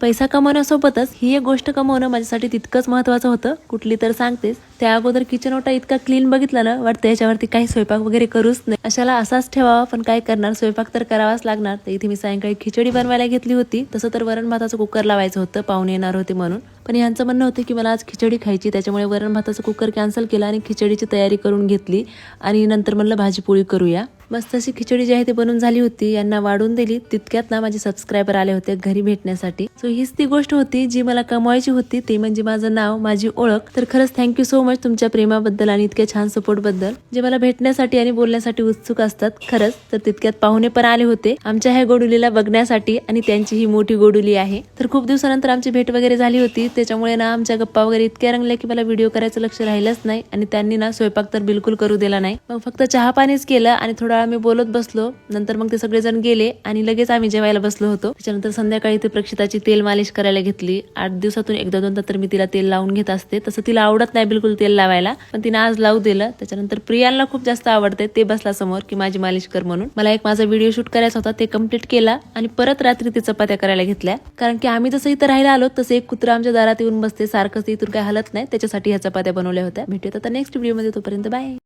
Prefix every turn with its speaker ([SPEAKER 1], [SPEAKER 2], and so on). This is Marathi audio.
[SPEAKER 1] पैसा कमवण्यासोबतच ही एक गोष्ट कमवणं माझ्यासाठी तितकंच महत्त्वाचं होतं. कुठली तर सांगतेच. त्या अगोदर किचन ओटा इतका क्लीन बघितला ना, वाटतं याच्यावरती काही स्वयंपाक वगैरे करूच नाही, अशाला असाच ठेवावा. पण काय करणार, स्वयंपाक तर करावाच लागणार. तर इथे मी सायंकाळी खिचडी बनवायला घेतली होती. तसं तर वरण भाताचं कुकर लावायचं होतं, पाहुणे येणार होते म्हणून. पण यांचं म्हणणं होतं की मला आज खिचडी खायची, त्याच्यामुळे वरण भाताचं कुकर कॅन्सल केला आणि खिचडीची तयारी करून घेतली. आणि नंतर म्हणलं भाजी पोळी करूया. मस्त अशी खिचडी जी आहे ती बनवून झाली होती. यांना वाढून दिली. तितक्यात ना माझे सबस्क्रायबर आले होते घरी भेटण्यासाठी. सो हीच ती गोष्ट होती जी मला कमवायची होती, ते म्हणजे माझं नाव, माझी ओळख. तर खरंच थँक्यू सो मच तुमच्या प्रेमाबद्दल आणि इतक्या छान सपोर्ट बद्दल, जे मला भेटण्यासाठी आणि बोलण्यासाठी उत्सुक असतात. खरंच तर तितक्यात पाहुणे पण आले होते आमच्या ह्या गोडुलीला बघण्यासाठी, आणि त्यांची ही मोठी गोडुली आहे. तर खूप दिवसानंतर आमची भेट वगैरे झाली होती. त्याच्यामुळे ना आमच्या गप्पा वगैरे इतक्या रंगल्या की मला व्हिडिओ करायचं लक्ष राहिलंच नाही. आणि त्यांनी ना स्वयंपाक तर बिलकुल करू दिला नाही. मग फक्त चहा पाणीच केलं आणि थोडा आम्ही बोलत बसलो. नंतर मग ते सगळेजण गेले आणि लगेच आम्ही जेवायला बसलो होतो. त्याच्यानंतर संध्याकाळी ते प्रक्षिताची तेल मालिश करायला घेतली. 8 दिवसातून एकदा दोनदा तर मी तिला तेल लावून घेत असते. तसं तिला आवडत नाही बिलकुल तेल लावायला, पण तिने आज लावू दिलं. त्याच्यानंतर प्रियांना खूप जास्त आवडते, ते बसला समोर की माझी मालिश कर म्हणून. मला एक माझा व्हिडिओ शूट करायचा होता, ते कम्प्लीट केला आणि परत रात्री ती चपात्या करायला घेतल्या. कारण की आम्ही जसं इथं राहायला आलो तसं एक कुत्रा आमच्या दारात येऊन बसते सारखंच, इथून काय हलत नाही, त्याच्यासाठी ह्या चपात्या बनवल्या होत्या. भेटूयात आता नेक्स्ट व्हिडिओ मध्ये, तोपर्यंत बाय.